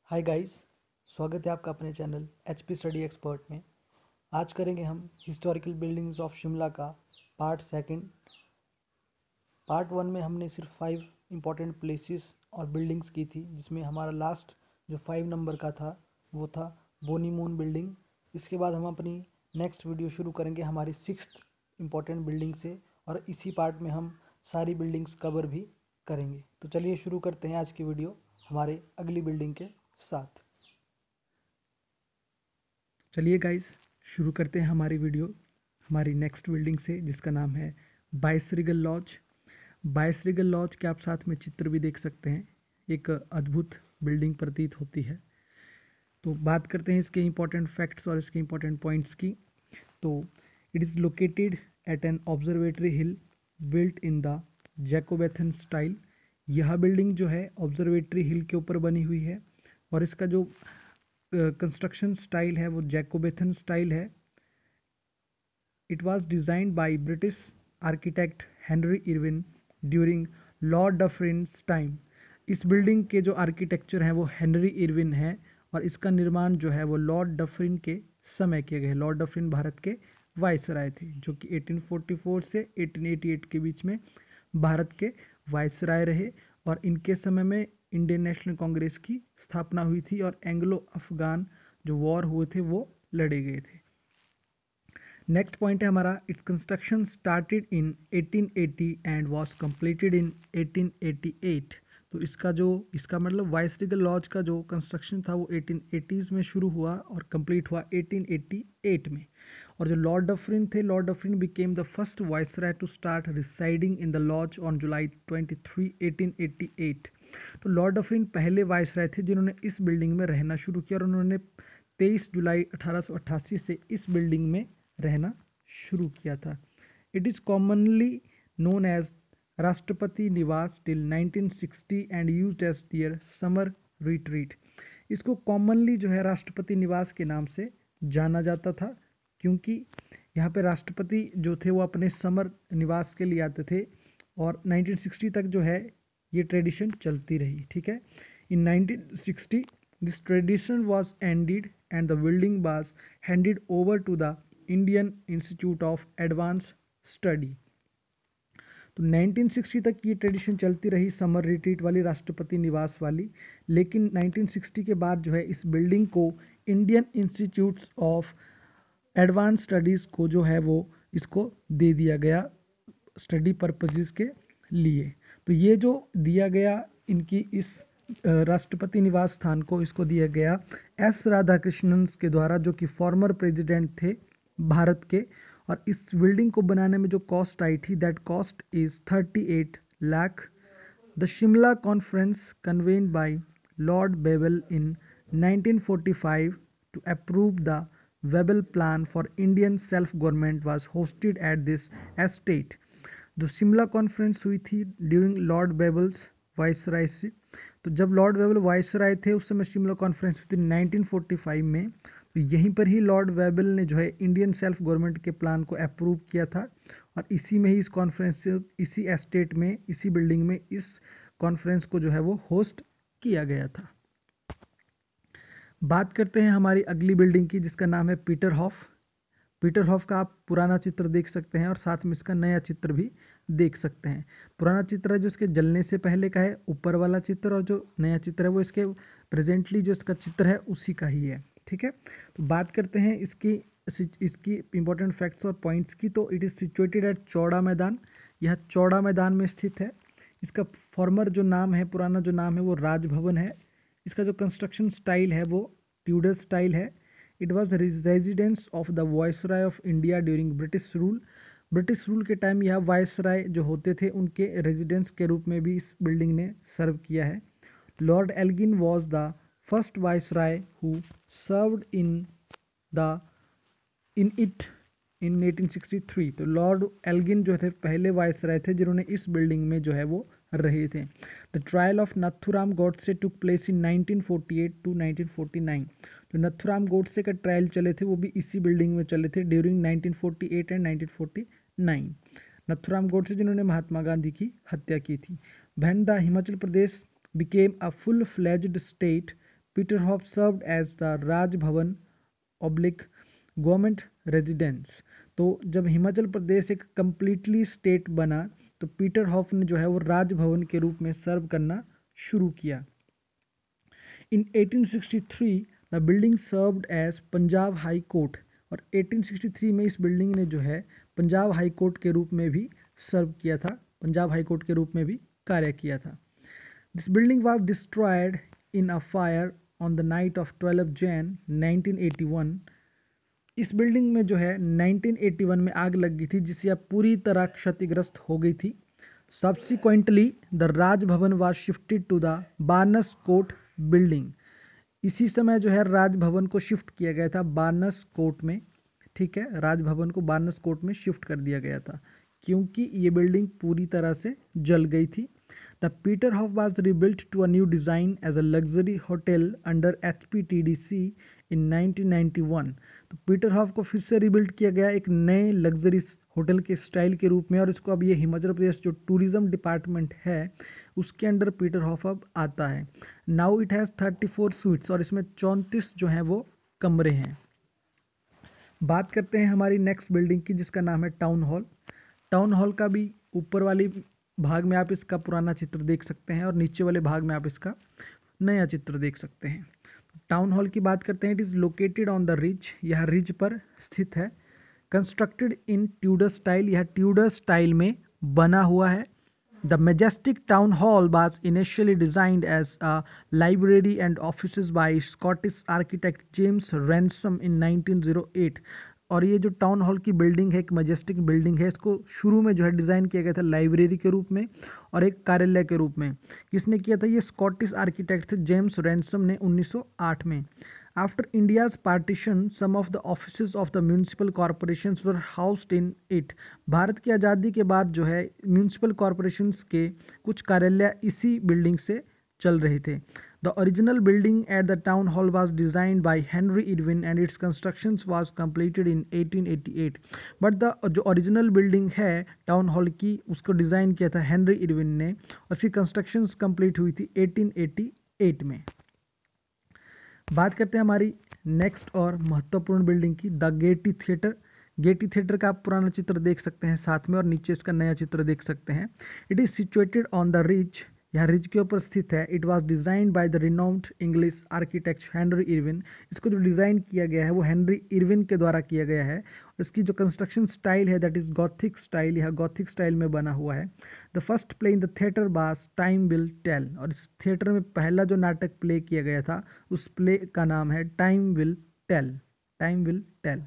Hi guys, स्वागत है आपका अपने चैनल एचपी स्टडी एक्सपर्ट में। आज करेंगे हम हिस्टोरिकल बिल्डिंग्स ऑफ शिमला का पार्ट सेकंड। पार्ट वन में हमने सिर्फ 5 इम्पॉर्टेंट प्लेसेस और बिल्डिंग्स की थी, जिसमें हमारा लास्ट जो 5 नंबर का था वो था बोनी मून बिल्डिंग। इसके बाद हम अपनी नेक्स्ट वीडियो शुरू करेंगे हमारी 6th इम्पॉर्टेंट बिल्डिंग से, और इसी पार्ट में हम सारी बिल्डिंग्स कवर भी करेंगे। तो चलिए शुरू करते हैं आज की वीडियो हमारे अगली बिल्डिंग के साथ। चलिए गाइस, शुरू करते हैं हमारी वीडियो हमारी नेक्स्ट बिल्डिंग से, जिसका नाम है वाइसरीगल लॉज। वाइसरीगल लॉज के आप साथ में चित्र भी देख सकते हैं। एक अद्भुत बिल्डिंग प्रतीत होती है। तो बात करते हैं इसके इंपॉर्टेंट फैक्ट्स और इसके इंपॉर्टेंट पॉइंट्स की। तो it is located at an observatory hill built in the Jacobethan style. यह बिल्डिंग जो है ऑब्जर्वेटरी हिल के ऊपर बनी हुई है, और इसका जो कंस्ट्रक्शन स्टाइल है वो जैकोबेथन स्टाइल है। It was designed by British architect Henry Irwin during Lord Dufferin's time. इस बिल्डिंग के जो आर्किटेक्चर हैं वो हेनरी इरविन है, और इसका निर्माण जो है वो लॉर्ड डफरिन के समय किए गए। लॉर्ड डफरिन भारत के वायसराय थे, जो कि 1844 से 1888 के बीच में भारत के वायसराय रहे, और इनके समय में इंडियन नेशनल कांग्रेस की स्थापना हुई थी, और एंग्लो अफगान जो वॉर हुए थे वो लड़े गए थे। नेक्स्ट पॉइंट है हमारा, its construction started in 1880 and was completed in 1888। तो इसका मतलब वाइसरीगल लॉज का जो कंस्ट्रक्शन था वो 1880s में शुरू हुआ और कंप्लीट हुआ 1888 में। और जो लॉर्ड डफरिन थे, Lord Dufferin became the first viceroy to start residing in the lodge on July 23, 1888। तो लॉर्ड डफरिन पहले वाइसराय थे जिन्होंने इस बिल्डिंग में रहना शुरू किया, और उन्होंने 23 जुलाई 1888 से इस बिल्डिंग में रहना शुरू किया था। It is commonly known as Rashtrapati Niwas till 1960 and used as their summer retreat. इसको कॉमनली जो है राष्ट्रपति निवास के नाम से जाना जाता था, क्योंकि यहाँ पे राष्ट्रपति जो थे वो अपने समर निवास के लिए आते थे, और 1960 तक जो है ये ट्रेडिशन चलती रही। ठीक है, इन 1960 this tradition was ended and the building was handed over to the Indian Institute of Advanced Study। तो 1960 तक ये ट्रेडिशन चलती रही समर रिट्रीट वाली, राष्ट्रपति निवास वाली। लेकिन 1960 के बाद जो है इस बिल्डिंग को Indian institutes of advance studies को जो है वो इसको दे दिया गया स्टडी पर्पजेस के लिए। तो ये जो दिया गया इनकी इस राष्ट्रपति निवास स्थान को इसको दिया गया एस राधाकृष्णन के द्वारा, जो कि फॉर्मर प्रेसिडेंट थे भारत के। और इस बिल्डिंग को बनाने में जो कॉस्ट आई थी, that cost is 38 lakh. The Shimla conference convened by Lord Wavell in 1945 to approve the Webble plan for Indian self-government was hosted at this estate। जो शिमला कॉन्फ्रेंस हुई थी ड्यूरिंग लॉर्ड बेबल्स वाइसराय से, तो जब लॉर्ड वेबल वाइसराय थे उस समय शिमला कॉन्फ्रेंस हुई थी 1945 में। तो यहीं पर ही लॉर्ड वेबल ने जो है इंडियन सेल्फ गवर्नमेंट के प्लान को अप्रूव किया था, और इसी में ही इस कॉन्फ्रेंस से, इसी एस्टेट में, इसी बिल्डिंग में इस कॉन्फ्रेंस को जो है वो होस्ट किया गया था। बात करते हैं हमारी अगली बिल्डिंग की, जिसका नाम है पीटर हॉफ। पीटर हॉफ का आप पुराना चित्र देख सकते हैं, और साथ में इसका नया चित्र भी देख सकते हैं। पुराना चित्र है जो इसके जलने से पहले का है, ऊपर वाला चित्र, और जो नया चित्र है वो इसके प्रेजेंटली जो इसका चित्र है उसी का ही है। ठीक है, तो बात करते हैं इसकी इंपॉर्टेंट फैक्ट्स और पॉइंट्स की। तो it is situated at Chaura Maidan. यह चौड़ा मैदान में स्थित है। इसका फॉर्मर जो नाम है, पुराना जो नाम है वो राजभवन है। इसका जो कंस्ट्रक्शन स्टाइल है वो ट्यूडर स्टाइल है। It was residence of the viceroy of India during British rule. British rule के टाइम यह वायसराय जो होते थे उनके रेजिडेंस के रूप में भी इस बिल्डिंग ने सर्व किया है। Lord Elgin was the first viceroy who served the in it in 1863। तो लॉर्ड एल्गिन जो थे पहले वायसराय थे जिन्होंने इस बिल्डिंग में जो है वो रहे थे। The trial of Nathuram Godse took place in 1948 to 1949। जो नथुराम गोडसे का ट्रायल चले थे वो भी इसी बिल्डिंग में चले थे ड्यूरिंग 1948 एंड 1949। नथुराम गोडसे जिन्होंने महात्मा गांधी की हत्या की थी। When the Himachal Pradesh became a full-fledged state, Peterhof served as the Raj Bhavan oblique government residence. तो जब हिमाचल प्रदेश एक कंप्लीटली स्टेट बना तो पीटरहॉफ ने जो है वो राजभवन के रूप में सर्व करना शुरू किया। In 1863 the building served as Punjab high court, और 1863 में इस बिल्डिंग ने जो है पंजाब हाई कोर्ट के रूप में भी सर्व किया था, पंजाब हाई कोर्ट के रूप में भी कार्य किया था। This building was destroyed in a fire on the night of 12 Jain 1981। इस बिल्डिंग में जो है 1981 में आग लग गई थी, जिससे अब पूरी तरह क्षतिग्रस्त हो गई थी। Subsequently the Raj Bhavan was shifted to the Barnes court building. इसी समय जो है राजभवन को शिफ्ट किया गया था बार्नस कोर्ट में, ठीक है, राजभवन को बार्नस कोर्ट में शिफ्ट कर दिया गया था क्योंकि ये बिल्डिंग पूरी तरह से जल गई थी। The Peterhof was rebuilt to a new design as a luxury hotel under HPTDC in 1991। तो पीटरहॉफ को फिर से रिबिल्ट किया गया एक नए लग्जरी होटल के स्टाइल के रूप में, और इसको अब ये हिमाचल प्रदेश जो टूरिज्म डिपार्टमेंट है उसके अंडर पीटरहॉफ अब आता है। नाउ इट हैज़ 34 स्वीट्स, और इसमें 34 जो हैं वो कमरे हैं। बात करते हैं हमारी नेक्स्ट बिल्डिंग की, जिसका नाम है टाउन हॉल। टाउन हॉल का भी ऊपर वाली भाग में आप इसका पुराना चित्र देख सकते हैं और नीचे वाले भाग में आप इसका नया चित्र देख सकते हैं। टाउन हॉल की बात करते हैं। It is located on the ridge, यह रिज पर स्थित है। कंस्ट्रक्टेड इन ट्यूडर स्टाइल, यह ट्यूडर स्टाइल में बना हुआ है। The majestic town hall was initially designed as a library and offices by Scottish architect James Ransom in 1908। और ये जो टाउन हॉल की बिल्डिंग है एक मजेस्टिक बिल्डिंग है, इसको शुरू में जो है डिज़ाइन किया गया था लाइब्रेरी के रूप में और एक कार्यालय के रूप में। किसने किया था? ये स्कॉटिश आर्किटेक्ट थे जेम्स रैनसम ने 1908 में। After India's partition, some of the offices of the municipal corporations were housed in it। Bharat की आज़ादी के बाद जो है म्यूनिसिपल कॉरपोरेशंस के कुछ कार्यालय इसी बिल्डिंग से चल रहे थे। The original building at the town hall was designed by Henry Irwin and its construction was completed in 1888। But the जो ओरिजिनल बिल्डिंग है टाउन हॉल की उसको डिज़ाइन किया था हेनरी इरविन ने, उसकी कंस्ट्रक्शन कंप्लीट हुई थी 1888 में। बात करते हैं हमारी नेक्स्ट और महत्वपूर्ण बिल्डिंग की, the Getty theatre. Getty theatre का आप पुराना चित्र देख सकते हैं साथ में, और नीचे इसका नया चित्र देख सकते हैं। It is situated on the ridge, यह रिज के ऊपर स्थित है। It was designed by the renowned English architect Henry Irwin. इसको जो डिज़ाइन किया गया है वो हेनरी इरविन के द्वारा किया गया है। इसकी जो कंस्ट्रक्शन स्टाइल है दैट इज़ गॉथिक स्टाइल, यह गॉथिक स्टाइल में बना हुआ है। The first play in the theatre was time will tell, और इस थिएटर में पहला जो नाटक प्ले किया गया था उस प्ले का नाम है time will tell, time will tell.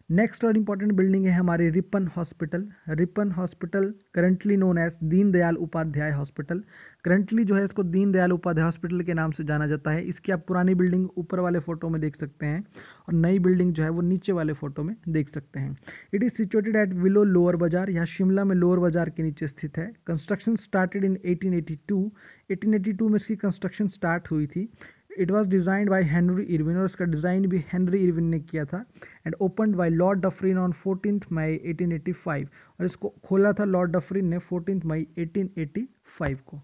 Next और इम्पॉर्टेंट बिल्डिंग है हमारी Ripon hospital. Ripon hospital currently known as Deendayal Upadhyay hospital. Currently जो है इसको दीनदयाल उपाध्याय हॉस्पिटल के नाम से जाना जाता है। इसकी आप पुरानी बिल्डिंग ऊपर वाले फोटो में देख सकते हैं और नई बिल्डिंग जो है वो नीचे वाले फोटो में देख सकते हैं। It is situated at willow lower बाजार, यह शिमला में लोअर बाजार के नीचे स्थित है। Construction started in 1882। 1882 में इसकी कंस्ट्रक्शन स्टार्ट हुई थी। It was designed by Henry Irwin, और इसका डिज़ाइन भी हेनरी इरविन ने किया था। And opened by Lord Dufferin on 14 मई 1885, और इसको खोला था लॉर्ड डफरिन ने 14 मई 1885 को।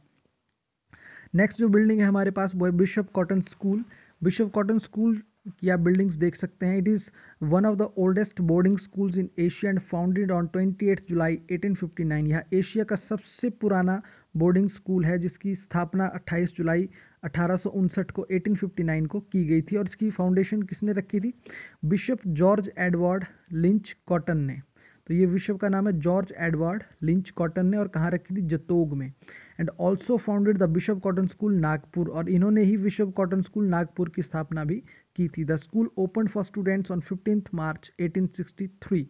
नेक्स्ट जो बिल्डिंग है हमारे पास वो है bishop cotton school. Bishop cotton school की आप बिल्डिंग्स देख सकते हैं। It is one of the oldest boarding schools in Asia and founded on 28 जुलाई 1859। यह एशिया का सबसे पुराना बोर्डिंग स्कूल है जिसकी स्थापना 28 जुलाई 1859 को 1859 को की गई थी, और इसकी फाउंडेशन किसने रखी थी? Bishop George Edward lynch cotton ने। तो ये विश्व का नाम है जॉर्ज एडवर्ड लिंच कॉटन ने, और कहाँ रखी थी? जतोग में। And also founded the bishop cotton school Nagpur, और इन्होंने ही बिशप कॉटन स्कूल नागपुर की स्थापना भी की थी। The school open for students on 15 मार्च 1863,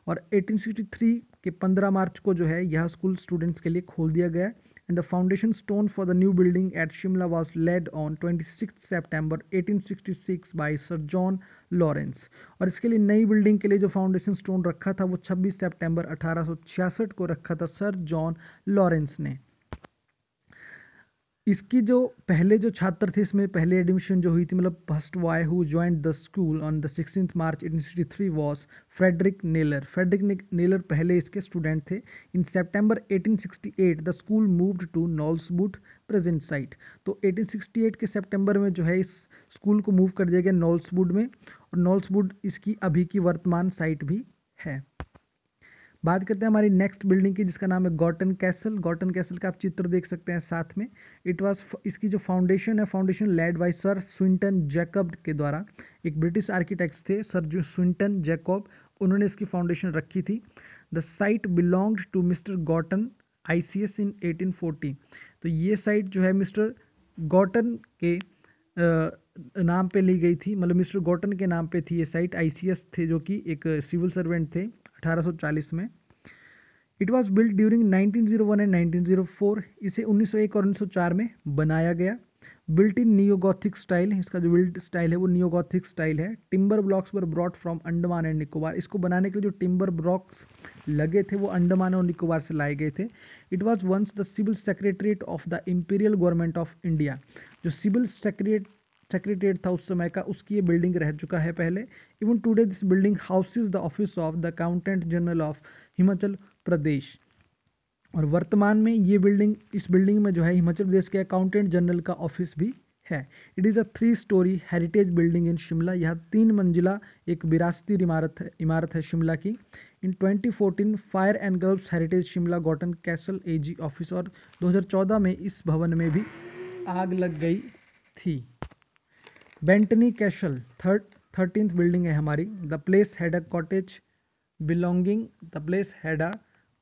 और 1863 के 15 मार्च को जो है यह स्कूल स्टूडेंट्स के लिए खोल दिया गया। And the foundation stone for the new building at Shimla was laid on 26 September 1866 by sir John Lawrence, और इसके लिए नई बिल्डिंग के लिए जो फाउंडेशन स्टोन रखा था वो 26 सितंबर 1866 को रखा था सर जॉन लॉरेंस ने। इसकी जो पहले जो छात्र थे इसमें पहले एडमिशन जो हुई थी, मतलब first boy who joined the school on the 16 March 1863 was Frederick Naylor. Frederick Naylor पहले इसके स्टूडेंट थे। In September 1868 the school moved to Knollswood present site. तो 1868 के सितंबर में जो है इस स्कूल को मूव कर दिया गया नॉल्सवुड में, और नॉल्सवुड इसकी अभी की वर्तमान साइट भी है। बात करते हैं हमारी नेक्स्ट बिल्डिंग की, जिसका नाम है गॉर्टन कैसल। गॉर्टन कैसल का आप चित्र देख सकते हैं साथ में। इसकी जो फाउंडेशन है, foundation laid by sir Swinton Jacob के द्वारा। एक ब्रिटिश आर्किटेक्ट्स थे सर जो स्विंटन जैकब, उन्होंने इसकी फाउंडेशन रखी थी। The site belonged to mister Gorton ICS in 1840। तो ये साइट जो है मिस्टर गॉर्टन के नाम पे ली गई थी, मतलब मिस्टर गॉर्टन के नाम पे थी ये साइट। ICS थे जो कि एक सिविल सर्वेंट थे 1840 में। It was build during 1901 and 1904। इसे 1901 और 1904 में बनाया गया। बिल्ट इन नियोगॉथिक स्टाइल, इसका जो बिल्ड स्टाइल है वो नियोगॉथिक स्टाइल है। Timber blocks were brought from Andaman and Nicobar. इसको बनाने के लिए जो टिम्बर ब्लॉक्स लगे थे वो अंडमान और निकोबार से लाए गए थे। It was once the civil secretariat of the imperial government of India. जो सिविल सेक्रेटरीट था उस समय का, उसकी ये बिल्डिंग रह चुका है पहले। Even today this building houses the office of the accountant general of Himachal Pradesh. और वर्तमान में ये बिल्डिंग, इस बिल्डिंग में जो है हिमाचल प्रदेश के अकाउंटेंट जनरल का ऑफिस भी है। It is a 3 story heritage building in Shimla. यह 3 मंजिला एक विरासती इमारत है शिमला की। इन 2014 fire and girls heritage Shimla Garton castle AG office. और 2014 में इस भवन में भी आग लग गई थी। बेंटनी कैसल 13th बिल्डिंग है हमारी। The place had a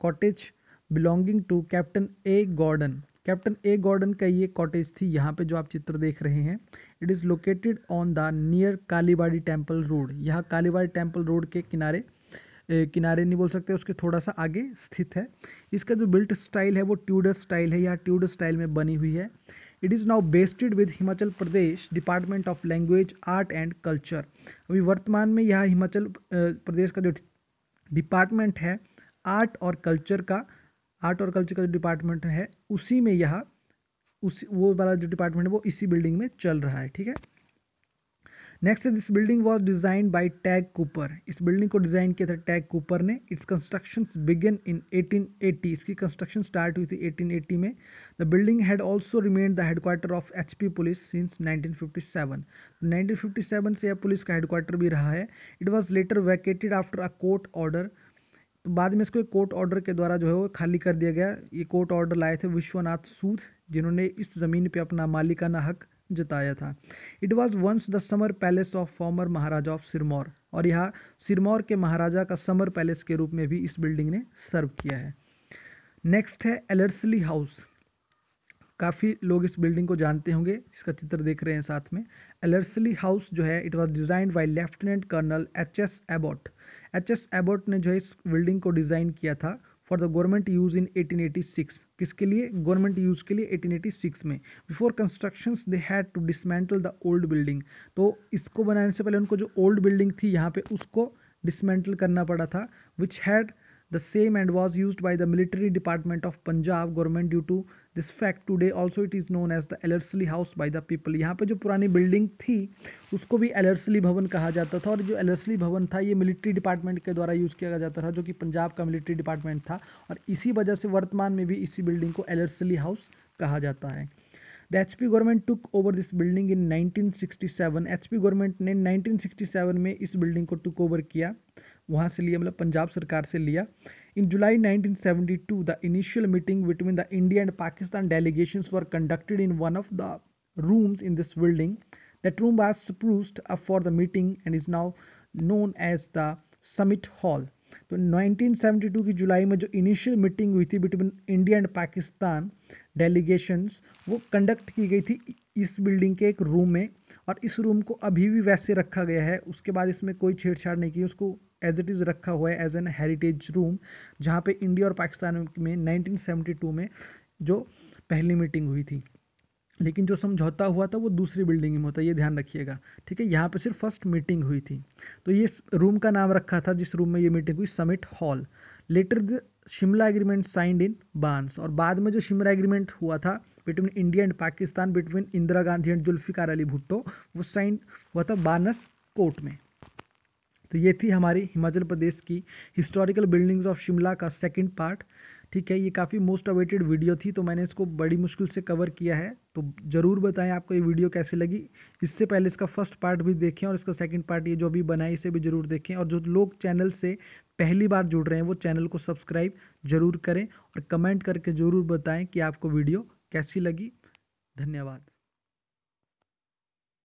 cottage belonging to captain A Gordon. Captain A Gordon का ये कॉटेज थी, यहाँ पे जो आप चित्र देख रहे हैं। It is located on the near Kalibari temple road. यहाँ कालीबाड़ी टेम्पल रोड के किनारे नहीं बोल सकते, उसके थोड़ा सा आगे स्थित है। इसका जो बिल्ट स्टाइल है वो ट्यूडर स्टाइल है, यहाँ ट्यूडर स्टाइल में बनी हुई है। It is now vested with Himachal Pradesh department of language art and culture. अभी वर्तमान में यह हिमाचल प्रदेश का जो डिपार्टमेंट है आर्ट और कल्चर का जो डिपार्टमेंट है, उसी में वो वाला जो डिपार्टमेंट है वो इसी बिल्डिंग में चल रहा है। ठीक है। Next, this building was design by tag Cooper. इस बिल्डिंग को डिजाइन किया था टैग कूपर ने। Its construction begin in 1880। इसकी कंस्ट्रक्शन स्टार्ट हुई थी 1880 में। The building had also remained the headquarter of HP police since 1957। 1957 से यह पुलिस का हेडक्वार्टर भी रहा है। It was later vacated after a court order. तो बाद में इसको एक कोर्ट ऑर्डर के द्वारा जो है वो खाली कर दिया गया। ये कोर्ट ऑर्डर लाए थे विश्वनाथ सूद, जिन्होंने इस जमीन पे अपना मालिकाना हक जताया था। It was once the summer palace of former maharaja of Sirmaur. और यहाँ सिरमौर के महाराजा का समर पैलेस के रूप में भी इस बिल्डिंग ने सर्व किया है। नेक्स्ट है एलर्सली हाउस। काफ़ी लोग इस बिल्डिंग को जानते होंगे, जिसका चित्र देख रहे हैं साथ में। एलर्सली हाउस जो है it was designed by lieutenant colonel HS Abbott. HS Abbott ने जो है इस बिल्डिंग को डिज़ाइन किया था for the government use in 1886। किसके लिए? गवर्नमेंट यूज के लिए 1886 में। Before constructions they had to dismantle the old building. तो इसको बनाने से पहले उनको जो ओल्ड बिल्डिंग थी यहाँ पे उसको डिसमेंटल करना पड़ा था, which had the same and was used by the military department of Punjab government. Due to this fact today also it is known as the Ellerslie House by the people। यहाँ पे जो पुरानी building थी उसको भी एलर्सली भवन कहा जाता था। और जो एलर्सली भवन था ये मिलिट्री डिपार्टमेंट के द्वारा यूज़ किया जाता था, जो कि पंजाब का मिलिट्री डिपार्टमेंट था। और इसी वजह से वर्तमान में भी इसी बिल्डिंग को एलर्सली हाउस कहा जाता है। The HP government took over this building in 1967। HP government ने 1967 में इस बिल्डिंग को टुक ओवर किया, वहाँ से लिया, मतलब पंजाब सरकार से लिया। In July 1972 the initial meeting between the India and Pakistan delegations were conducted in one of the rooms in this building. That room was spruced up for the meeting and is now known as the summit hall. तो 1972 की जुलाई में जो initial meeting हुई थी between India and Pakistan delegations, वो conduct की गई थी इस बिल्डिंग के एक रूम में। और इस रूम को अभी भी वैसे रखा गया है, उसके बाद इसमें कोई छेड़छाड़ नहीं की, उसको एज इट इज़ रखा हुआ है एज एन हेरिटेज रूम, जहाँ पे इंडिया और पाकिस्तान में 1972 में जो पहली मीटिंग हुई थी। लेकिन जो समझौता हुआ था वो दूसरी बिल्डिंग में होता है, ये ध्यान रखिएगा। ठीक है, यहाँ पे सिर्फ फर्स्ट मीटिंग हुई थी। तो ये रूम का नाम रखा था जिस रूम में ये मीटिंग हुई, summit hall. Later the Shimla agreement signed in बांस। और बाद में जो शिमला एग्रीमेंट हुआ था between India and Pakistan, between Indira Gandhi and Zulfikar Ali Bhutto, वो साइन हुआ था बानस कोर्ट में। तो ये थी हमारी हिमाचल प्रदेश की हिस्टोरिकल बिल्डिंग्स ऑफ शिमला का सेकंड पार्ट। ठीक है, ये काफ़ी मोस्ट अवेटेड वीडियो थी, तो मैंने इसको बड़ी मुश्किल से कवर किया है। तो ज़रूर बताएं आपको ये वीडियो कैसी लगी। इससे पहले इसका फर्स्ट पार्ट भी देखें और इसका सेकंड पार्ट ये जो भी बनाए इसे भी ज़रूर देखें। और जो लोग चैनल से पहली बार जुड़ रहे हैं वो चैनल को सब्सक्राइब जरूर करें और कमेंट करके ज़रूर बताएं कि आपको वीडियो कैसी लगी। धन्यवाद।